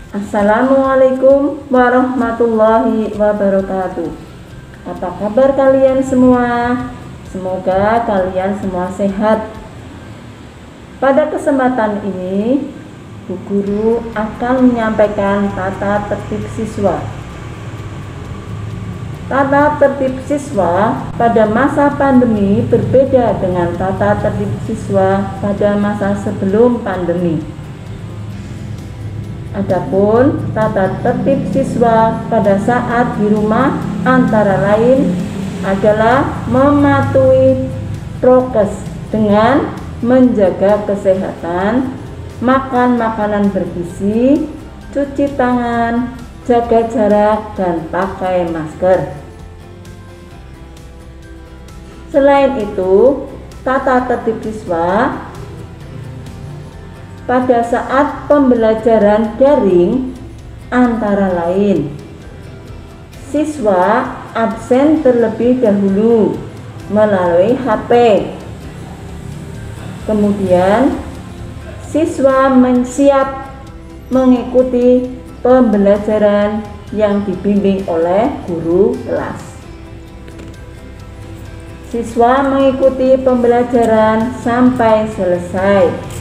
Assalamualaikum warahmatullahi wabarakatuh. Apa kabar kalian semua? Semoga kalian semua sehat. Pada kesempatan ini, Bu Guru akan menyampaikan tata tertib siswa. Tata tertib siswa pada masa pandemi berbeda dengan tata tertib siswa pada masa sebelum pandemi. Adapun tata tertib siswa pada saat di rumah antara lain adalah mematuhi prokes dengan menjaga kesehatan, makan makanan bergizi, cuci tangan, jaga jarak, dan pakai masker. Selain itu, tata tertib siswa pada saat pembelajaran daring antara lain siswa absen terlebih dahulu melalui HP. Kemudian siswa siap mengikuti pembelajaran yang dibimbing oleh guru kelas. Siswa mengikuti pembelajaran sampai selesai.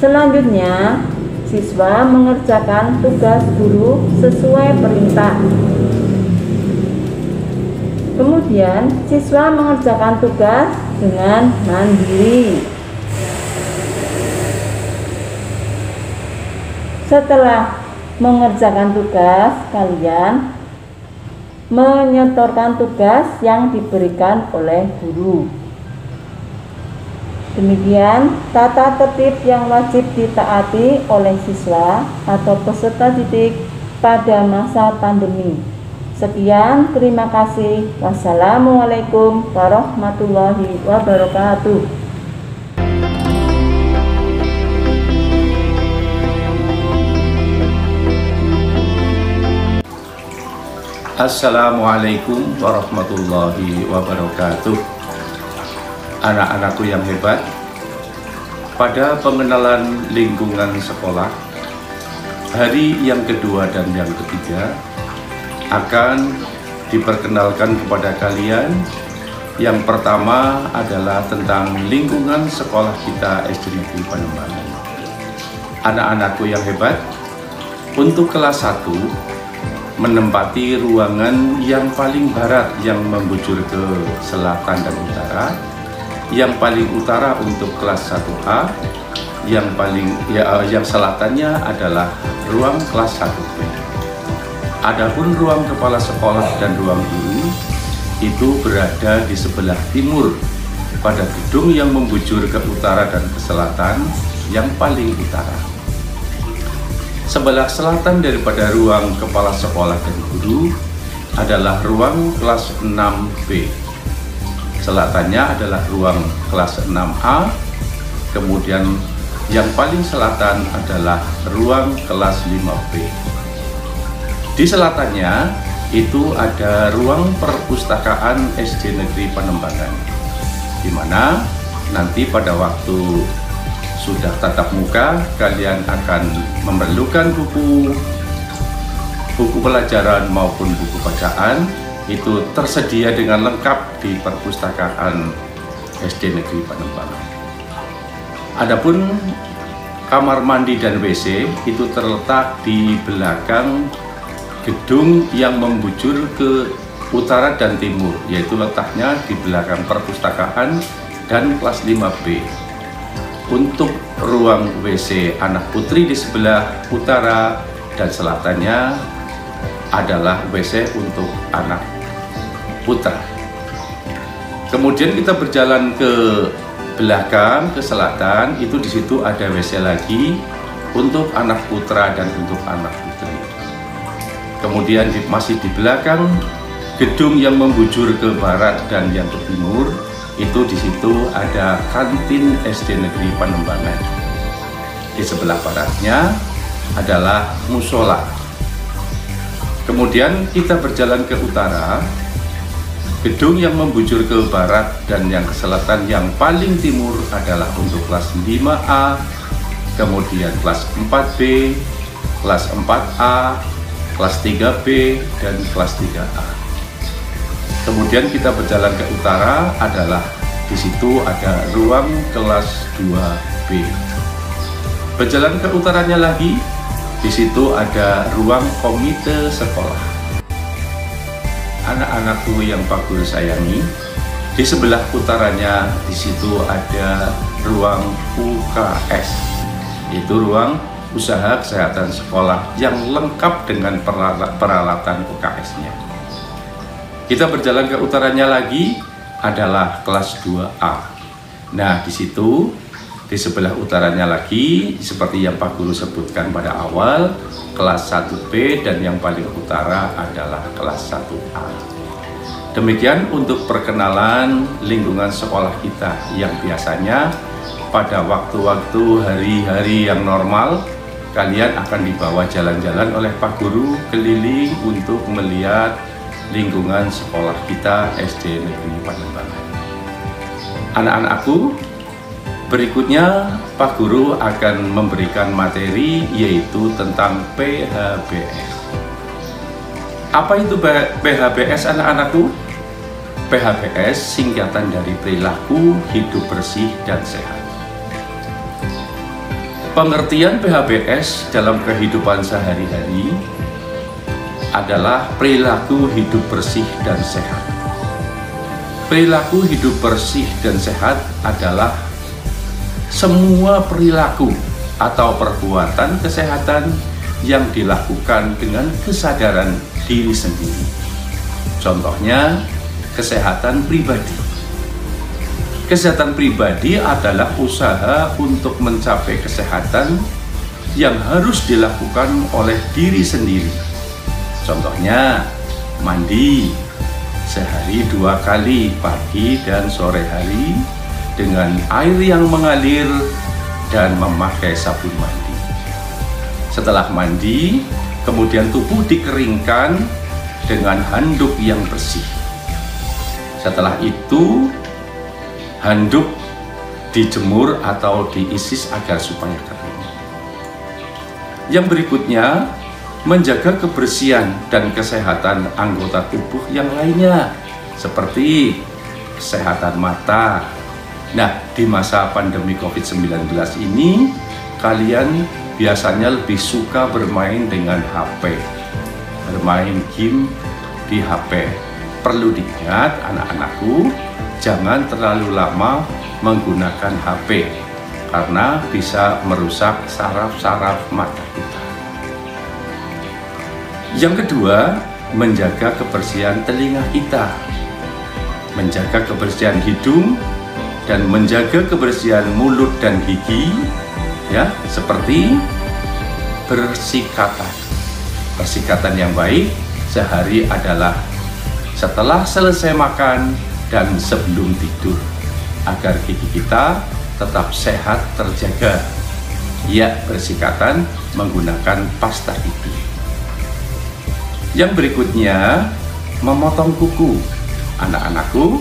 Selanjutnya, siswa mengerjakan tugas guru sesuai perintah. Kemudian, siswa mengerjakan tugas dengan mandiri. Setelah mengerjakan tugas, kalian menyetorkan tugas yang diberikan oleh guru. Demikian tata tertib yang wajib ditaati oleh siswa atau peserta didik pada masa pandemi. Sekian, terima kasih. Wassalamualaikum warahmatullahi wabarakatuh. Assalamualaikum warahmatullahi wabarakatuh. Anak-anakku yang hebat, pada pengenalan lingkungan sekolah hari yang kedua dan yang ketiga akan diperkenalkan kepada kalian. Yang pertama adalah tentang lingkungan sekolah kita SD Negeri Panembahan. Anak-anakku yang hebat, untuk kelas 1 menempati ruangan yang paling barat yang membujur ke selatan dan utara, yang paling utara untuk kelas 1A, yang selatannya adalah ruang kelas 1B. Adapun ruang kepala sekolah dan ruang guru itu berada di sebelah timur pada gedung yang membujur ke utara dan ke selatan yang paling utara. Sebelah selatan daripada ruang kepala sekolah dan guru adalah ruang kelas 6B. Selatannya adalah ruang kelas 6A. Kemudian yang paling selatan adalah ruang kelas 5B. Di selatannya itu ada ruang perpustakaan SD Negeri Panembahan, di mana nanti pada waktu sudah tatap muka, kalian akan memerlukan buku pelajaran maupun buku bacaan. Itu tersedia dengan lengkap di perpustakaan SD Negeri Panembahan. Adapun kamar mandi dan WC itu terletak di belakang gedung yang membujur ke utara dan timur, yaitu letaknya di belakang perpustakaan dan kelas 5B. Untuk ruang WC anak putri di sebelah utara dan selatannya adalah WC untuk anak putra. Kemudian kita berjalan ke belakang, ke selatan, itu di situ ada WC lagi untuk anak putra dan untuk anak putri. Kemudian masih di belakang gedung yang membujur ke barat dan yang ke timur, itu di situ ada kantin SD Negeri Panembahan. Di sebelah baratnya adalah musola. Kemudian kita berjalan ke utara, gedung yang membujur ke barat dan yang ke selatan yang paling timur adalah untuk kelas 5A, kemudian kelas 4B, kelas 4A, kelas 3B, dan kelas 3A. Kemudian kita berjalan ke utara, adalah di situ ada ruang kelas 2B. Berjalan ke utaranya lagi, di situ ada ruang komite sekolah. Anak-anakku yang Pak Guru sayangi, di sebelah utaranya di situ ada ruang UKS, itu ruang usaha kesehatan sekolah yang lengkap dengan peralatan UKS-nya. Kita berjalan ke utaranya lagi adalah kelas 2A. Nah, di situ di sebelah utaranya lagi seperti yang Pak Guru sebutkan pada awal, kelas 1B, dan yang paling utara adalah kelas 1A. Demikian untuk perkenalan lingkungan sekolah kita yang biasanya pada waktu-waktu hari-hari yang normal kalian akan dibawa jalan-jalan oleh Pak Guru keliling untuk melihat lingkungan sekolah kita SD Negeri Panembangan. Anak-anakku, berikutnya Pak Guru akan memberikan materi yaitu tentang PHBS. Apa itu PHBS anak-anakku? PHBS singkatan dari perilaku hidup bersih dan sehat. Pengertian PHBS dalam kehidupan sehari-hari adalah perilaku hidup bersih dan sehat. Perilaku hidup bersih dan sehat adalah semua perilaku atau perbuatan kesehatan yang dilakukan dengan kesadaran diri sendiri. Contohnya, kesehatan pribadi. Kesehatan pribadi adalah usaha untuk mencapai kesehatan yang harus dilakukan oleh diri sendiri. Contohnya, mandi sehari 2 kali, pagi dan sore hari, dengan air yang mengalir dan memakai sabun mandi. Setelah mandi, kemudian tubuh dikeringkan dengan handuk yang bersih. Setelah itu, handuk dijemur atau diisis agar supaya kering. Yang berikutnya, menjaga kebersihan dan kesehatan anggota tubuh yang lainnya, seperti kesehatan mata. Nah, di masa pandemi COVID-19 ini, kalian biasanya lebih suka bermain dengan HP, bermain game di HP. Perlu diingat anak-anakku, jangan terlalu lama menggunakan HP karena bisa merusak saraf-saraf mata kita. Yang kedua, menjaga kebersihan telinga kita, menjaga kebersihan hidung, dan menjaga kebersihan mulut dan gigi, ya, seperti bersikatan. Bersikatan yang baik sehari adalah setelah selesai makan dan sebelum tidur, agar gigi kita tetap sehat terjaga. Ya, bersikatan menggunakan pasta gigi. Yang berikutnya, memotong kuku. Anak-anakku,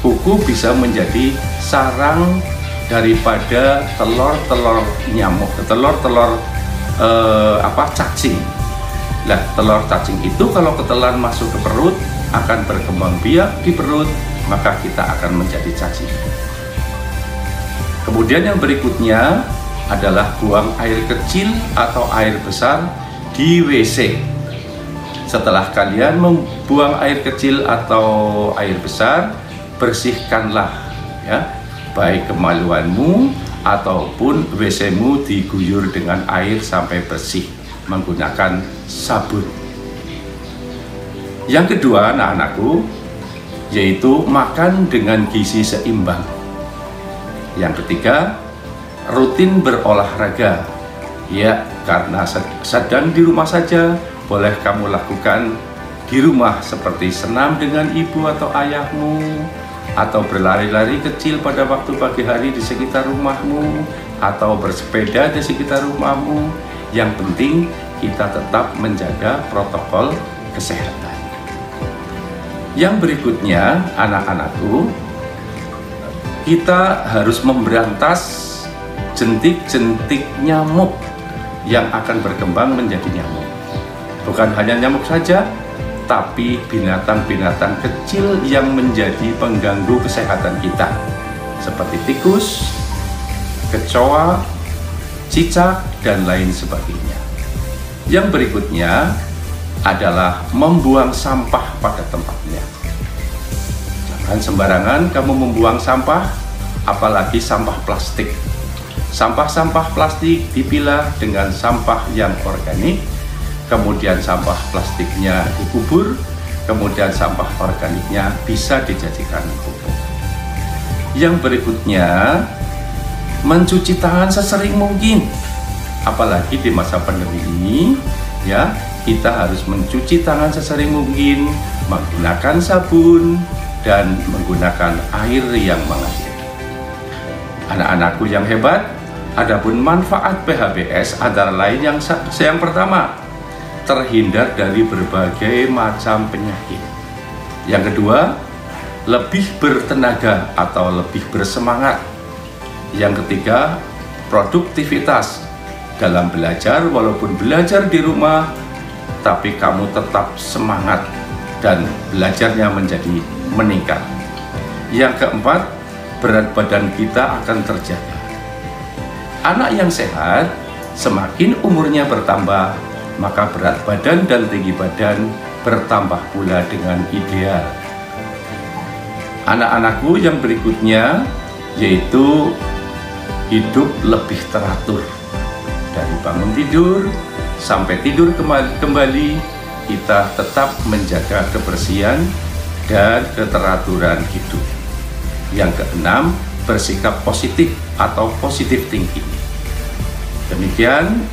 kuku bisa menjadi sarang daripada telur-telur nyamuk, telur-telur cacing. Nah, telur cacing itu kalau ketelan masuk ke perut akan berkembang biak di perut, maka kita akan menjadi cacing. Kemudian yang berikutnya adalah buang air kecil atau air besar di WC. Setelah kalian membuang air kecil atau air besar, bersihkanlah, ya, baik kemaluanmu ataupun WC-mu diguyur dengan air sampai bersih menggunakan sabun. Yang kedua, anak-anakku, yaitu makan dengan gizi seimbang. Yang ketiga, rutin berolahraga. Ya, karena sedang di rumah saja, boleh kamu lakukan di rumah seperti senam dengan ibu atau ayahmu, atau berlari-lari kecil pada waktu pagi hari di sekitar rumahmu, atau bersepeda di sekitar rumahmu. Yang penting kita tetap menjaga protokol kesehatan. Yang berikutnya, anak-anakku, kita harus memberantas jentik-jentik nyamuk yang akan berkembang menjadi nyamuk. Bukan hanya nyamuk saja, tapi binatang-binatang kecil yang menjadi pengganggu kesehatan kita, seperti tikus, kecoa, cicak, dan lain sebagainya. Yang berikutnya adalah membuang sampah pada tempatnya. Jangan sembarangan kamu membuang sampah, apalagi sampah plastik. Sampah-sampah plastik dipilah dengan sampah yang organik, kemudian sampah plastiknya dikubur, kemudian sampah organiknya bisa dijadikan pupuk. Yang berikutnya, mencuci tangan sesering mungkin. Apalagi di masa pandemi ini, ya, kita harus mencuci tangan sesering mungkin, menggunakan sabun dan menggunakan air yang mengalir. Anak-anakku yang hebat, adapun manfaat PHBS antara lain yang pertama, terhindar dari berbagai macam penyakit. Yang kedua, lebih bertenaga atau lebih bersemangat. Yang ketiga, produktivitas dalam belajar, walaupun belajar di rumah, tapi kamu tetap semangat dan belajarnya menjadi meningkat. Yang keempat, berat badan kita akan terjaga. Anak yang sehat, semakin umurnya bertambah, maka berat badan dan tinggi badan bertambah pula dengan ideal. Anak-anakku yang berikutnya yaitu hidup lebih teratur. Dari bangun tidur sampai tidur kembali, kita tetap menjaga kebersihan dan keteraturan hidup. Yang keenam, bersikap positif atau positive thinking. Demikian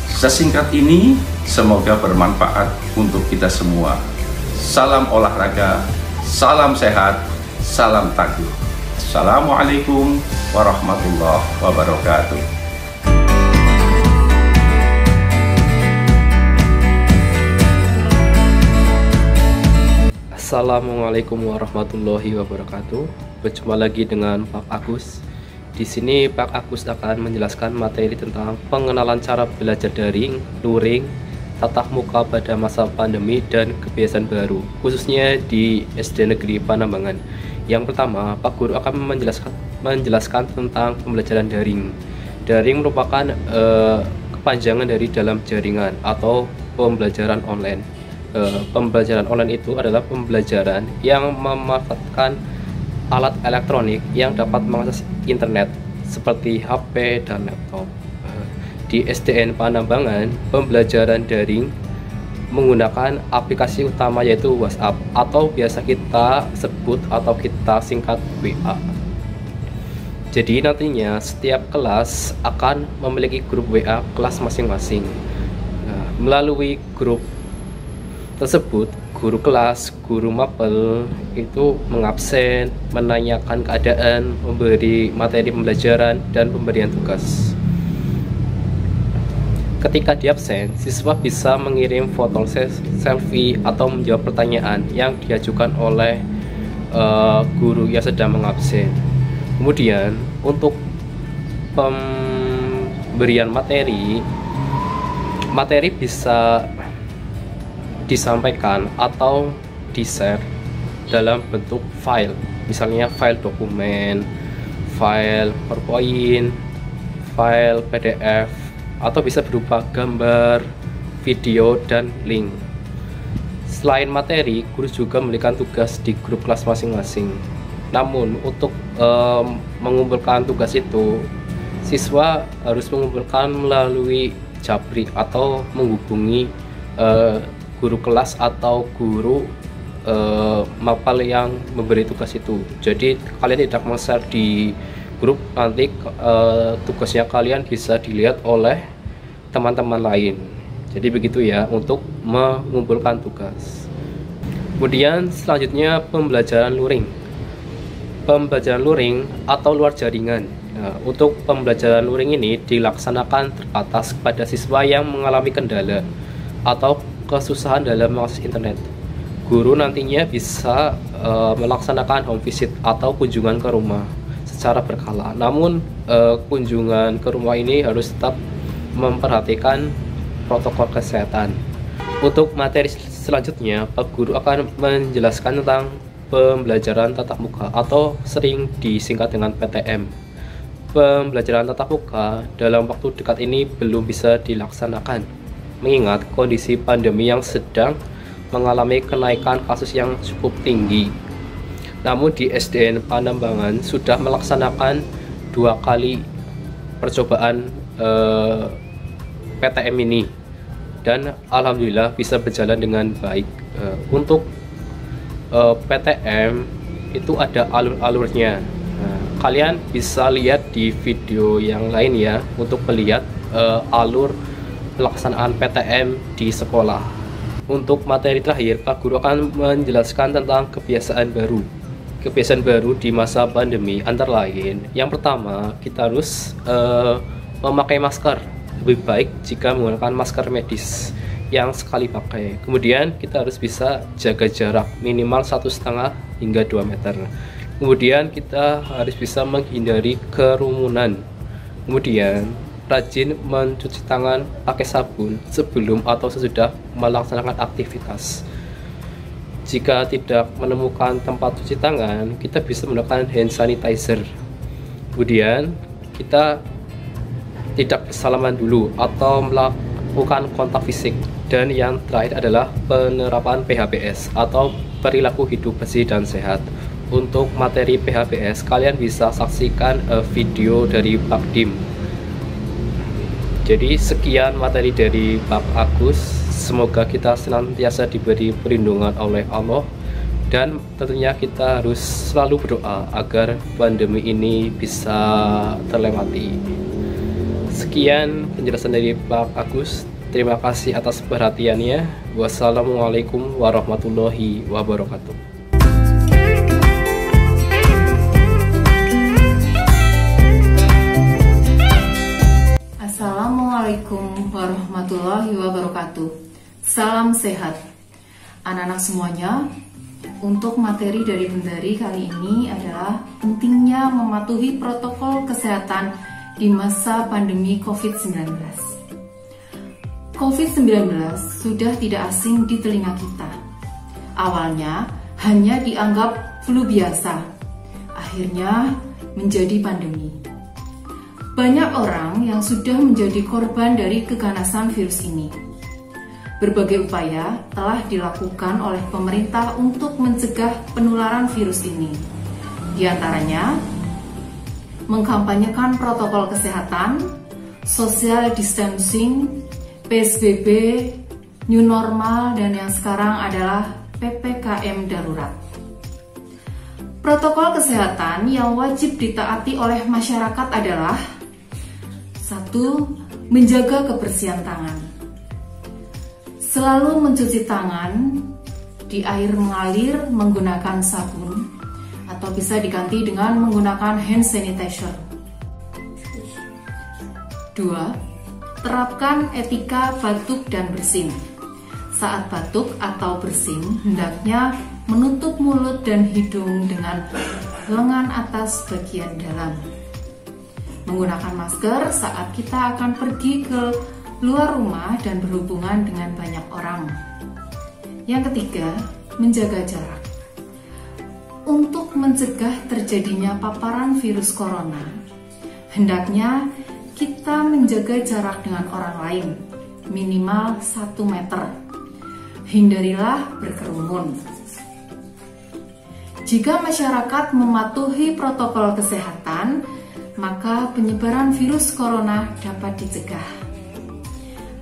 sesingkat ini, semoga bermanfaat untuk kita semua. Salam olahraga, salam sehat, salam tangguh. Assalamualaikum warahmatullahi wabarakatuh. Assalamualaikum warahmatullahi wabarakatuh. Berjumpa lagi dengan Pak Agus. Di sini Pak Agus akan menjelaskan materi tentang pengenalan cara belajar daring, luring, tatap muka pada masa pandemi dan kebiasaan baru, khususnya di SD Negeri Panambangan. Yang pertama, Pak Guru akan menjelaskan tentang pembelajaran daring. Daring merupakan kepanjangan dari dalam jaringan atau pembelajaran online. Pembelajaran online itu adalah pembelajaran yang memanfaatkan alat elektronik yang dapat mengakses internet seperti HP dan laptop. Di SDN Panambangan, pembelajaran daring menggunakan aplikasi utama yaitu WhatsApp atau biasa kita sebut atau kita singkat WA. Jadi nantinya setiap kelas akan memiliki grup WA kelas masing-masing. Melalui grup tersebut, guru kelas, guru mapel itu mengabsen, menanyakan keadaan, memberi materi pembelajaran, dan pemberian tugas. Ketika di absen, siswa bisa mengirim foto selfie atau menjawab pertanyaan yang diajukan oleh guru yang sedang mengabsen. Kemudian untuk pemberian materi bisa disampaikan atau di-share dalam bentuk file, misalnya file dokumen, file PowerPoint, file PDF, atau bisa berupa gambar, video, dan link. Selain materi, guru juga memberikan tugas di grup kelas masing-masing. Namun untuk mengumpulkan tugas itu, siswa harus mengumpulkan melalui Japri atau menghubungi guru kelas atau guru mapel yang memberi tugas itu. Jadi kalian tidak share di grup, nanti tugasnya kalian bisa dilihat oleh teman-teman lain. Jadi begitu ya untuk mengumpulkan tugas. Kemudian selanjutnya pembelajaran luring. Pembelajaran luring atau luar jaringan. Untuk pembelajaran luring ini dilaksanakan terbatas kepada siswa yang mengalami kendala atau kesusahan dalam mengakses internet. Guru nantinya bisa melaksanakan home visit atau kunjungan ke rumah secara berkala. Namun kunjungan ke rumah ini harus tetap memperhatikan protokol kesehatan. Untuk materi selanjutnya, Pak Guru akan menjelaskan tentang pembelajaran tatap muka atau sering disingkat dengan PTM. Pembelajaran tatap muka dalam waktu dekat ini belum bisa dilaksanakan, mengingat kondisi pandemi yang sedang mengalami kenaikan kasus yang cukup tinggi. Namun di SDN Panembangan sudah melaksanakan 2 kali percobaan PTM ini, dan alhamdulillah bisa berjalan dengan baik. Untuk PTM itu ada alur-alurnya. Kalian bisa lihat di video yang lain ya untuk melihat alur pelaksanaan PTM di sekolah. Untuk materi terakhir, Pak Guru akan menjelaskan tentang kebiasaan baru. Kebiasaan baru di masa pandemi antara lain, yang pertama, kita harus memakai masker. Lebih baik jika menggunakan masker medis yang sekali pakai. Kemudian kita harus bisa jaga jarak minimal 1,5 hingga 2 meter. Kemudian kita harus bisa menghindari kerumunan. Kemudian rajin mencuci tangan pakai sabun sebelum atau sesudah melaksanakan aktivitas. Jika tidak menemukan tempat cuci tangan, kita bisa menggunakan hand sanitizer. Kemudian kita tidak bersalaman dulu atau melakukan kontak fisik. Dan yang terakhir adalah penerapan PHBS atau perilaku hidup bersih dan sehat. Untuk materi PHBS, kalian bisa saksikan video dari Pak Dim. Jadi sekian materi dari Pak Agus. Semoga kita senantiasa diberi perlindungan oleh Allah, dan tentunya kita harus selalu berdoa agar pandemi ini bisa terlewati. Sekian penjelasan dari Pak Agus. Terima kasih atas perhatiannya. Wassalamualaikum warahmatullahi wabarakatuh. Assalamualaikum warahmatullahi wabarakatuh. Salam sehat anak-anak semuanya. Untuk materi dari Bendari kali ini adalah pentingnya mematuhi protokol kesehatan di masa pandemi COVID-19. COVID-19 sudah tidak asing di telinga kita. Awalnya hanya dianggap flu biasa, akhirnya menjadi pandemi. Banyak orang yang sudah menjadi korban dari keganasan virus ini. Berbagai upaya telah dilakukan oleh pemerintah untuk mencegah penularan virus ini. Di antaranya, mengkampanyekan protokol kesehatan, social distancing, PSBB, new normal, dan yang sekarang adalah PPKM darurat. Protokol kesehatan yang wajib ditaati oleh masyarakat adalah: 1. Menjaga kebersihan tangan. Selalu mencuci tangan di air mengalir menggunakan sabun, atau bisa diganti dengan menggunakan hand sanitizer. 2. Terapkan etika batuk dan bersin. Saat batuk atau bersin, hendaknya menutup mulut dan hidung dengan lengan atas bagian dalam. Menggunakan masker saat kita akan pergi ke luar rumah dan berhubungan dengan banyak orang. Yang ketiga, menjaga jarak. Untuk mencegah terjadinya paparan virus corona, hendaknya kita menjaga jarak dengan orang lain, minimal 1 meter. Hindarilah berkerumun. Jika masyarakat mematuhi protokol kesehatan, maka penyebaran virus corona dapat dicegah.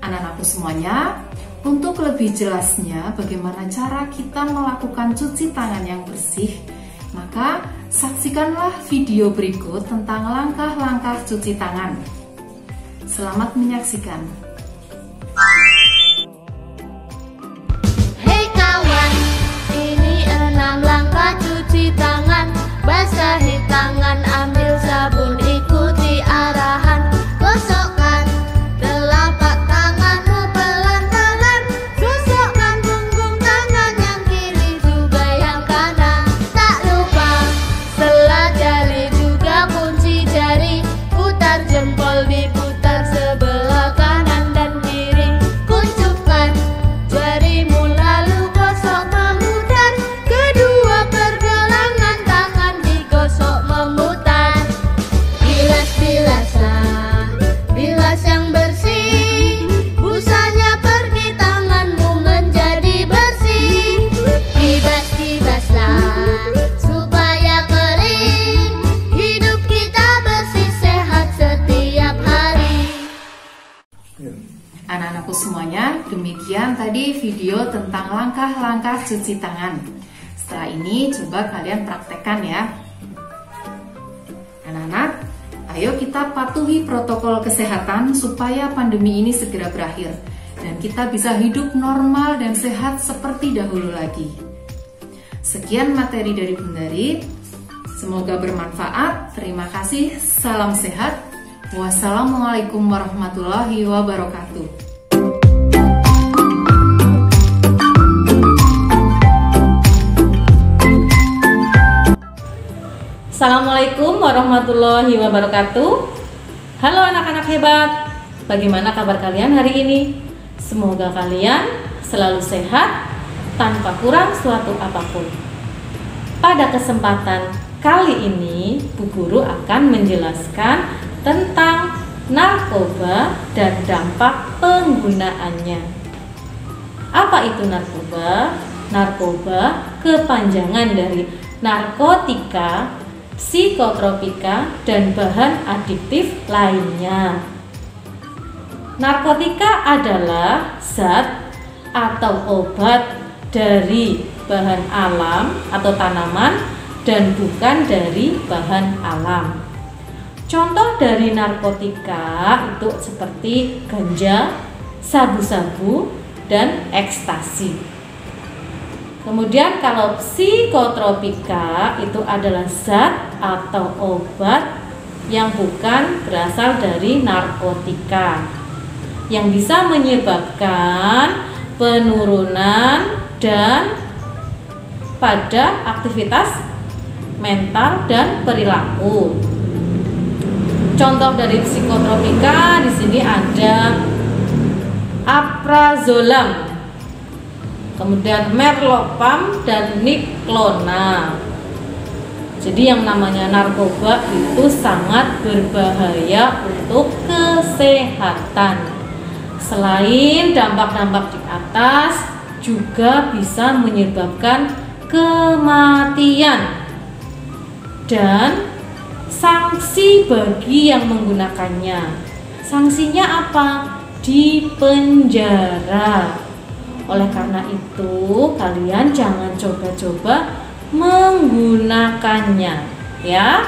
Anak-anakku semuanya, untuk lebih jelasnya bagaimana cara kita melakukan cuci tangan yang bersih, maka saksikanlah video berikut tentang langkah-langkah cuci tangan. Selamat menyaksikan. Hei kawan, ini 6 langkah cuci tangan. Basahi tangan, ambil sabun, ikuti arahan. Gosokkan telapak tanganmu pelan-pelan. Gosokkan punggung tangan yang kiri juga yang kanan. Tak lupa sela jari juga kunci jari. Putar jempol, diputar sebelah kanan. Anak-anakku semuanya, demikian tadi video tentang langkah-langkah cuci tangan. Setelah ini coba kalian praktekkan ya. Anak-anak, ayo kita patuhi protokol kesehatan supaya pandemi ini segera berakhir dan kita bisa hidup normal dan sehat seperti dahulu lagi. Sekian materi dari Bundari. Semoga bermanfaat. Terima kasih. Salam sehat. Wassalamualaikum warahmatullahi wabarakatuh. Assalamualaikum warahmatullahi wabarakatuh. Halo anak-anak hebat. Bagaimana kabar kalian hari ini? Semoga kalian selalu sehat tanpa kurang suatu apapun. Pada kesempatan kali ini, Bu Guru akan menjelaskan tentang narkoba dan dampak penggunaannya. Apa itu narkoba? Narkoba kepanjangan dari narkotika, psikotropika, dan bahan adiktif lainnya. Narkotika adalah zat atau obat dari bahan alam atau tanaman dan bukan dari bahan alam. Contoh dari narkotika itu seperti ganja, sabu-sabu, dan ekstasi. Kemudian kalau psikotropika itu adalah zat atau obat yang bukan berasal dari narkotika, yang bisa menyebabkan penurunan dan pada aktivitas mental dan perilaku. Contoh dari psikotropika di sini ada alprazolam, kemudian merlopam dan niklona. Jadi yang namanya narkoba itu sangat berbahaya untuk kesehatan. Selain dampak-dampak di atas, juga bisa menyebabkan kematian dan sanksi bagi yang menggunakannya. Sanksinya apa? Dipenjara. Oleh karena itu, kalian jangan coba-coba menggunakannya ya.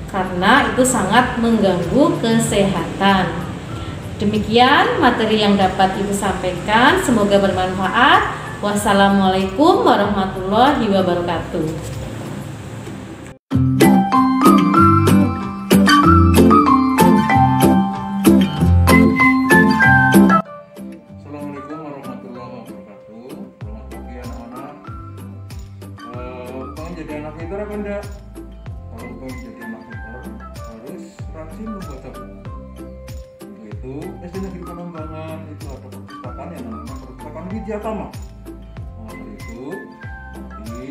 Karena itu sangat mengganggu kesehatan. Demikian materi yang dapat Ibu sampaikan, semoga bermanfaat. Wassalamualaikum warahmatullahi wabarakatuh. Jadi anak pintar apa enggak? Kalau pengen jadi anak pintar harus rajin membaca buku. Itu SD Negeri Pengembangan itu ada perpustakaan yang namanya Perpustakaan Widyatama. Nah, dari itu nanti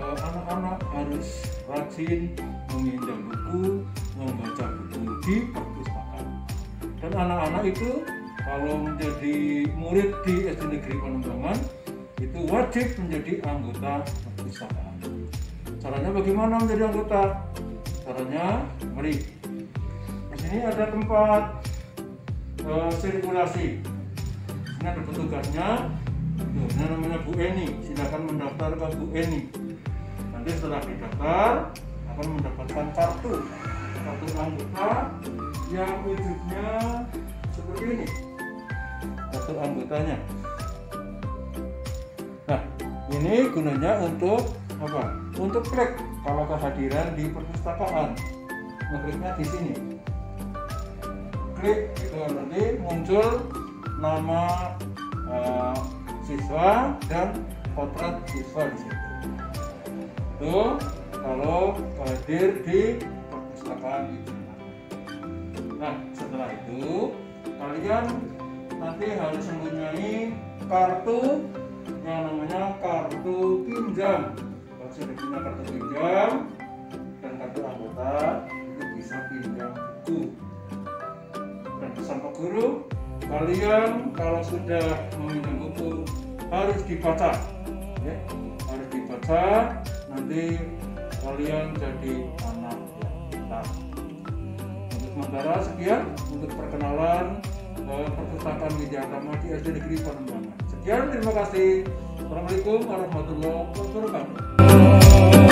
anak-anak harus rajin meminjam buku, membaca buku di perpustakaan. Dan anak-anak itu kalau menjadi murid di SD Negeri Pengembangan itu wajib menjadi anggota perpustakaan. Caranya bagaimana menjadi anggota? Caranya, mari. Di sini ada tempat sirkulasi. Ini ada petugasnya. Ini namanya Bu Eni. Silakan mendaftar ke Bu Eni. Nanti setelah didaftar akan mendapatkan kartu anggota yang wujudnya seperti ini. Kartu anggotanya. Nah, ini gunanya untuk apa? Untuk klik kalau kehadiran di perpustakaan. Ngekliknya di sini. Klik itu nanti muncul nama siswa dan potret siswa di situ. Itu kalau hadir di perpustakaan itu. Nah, setelah itu kalian nanti harus mempunyai kartu yang namanya kartu pinjam. Kalau sudah punya kartu pinjam dan kartu anggota, itu bisa pinjam buku. Dan pesan Pak Guru, kalian kalau sudah meminjam buku harus dibaca, ya, harus dibaca. Nanti kalian jadi anak yang pintar. Untuk sementara sekian untuk perkenalan perpustakaan Widya Tama di SD Negeri Panembahan. Sekian, terima kasih. Assalamualaikum warahmatullahi wabarakatuh.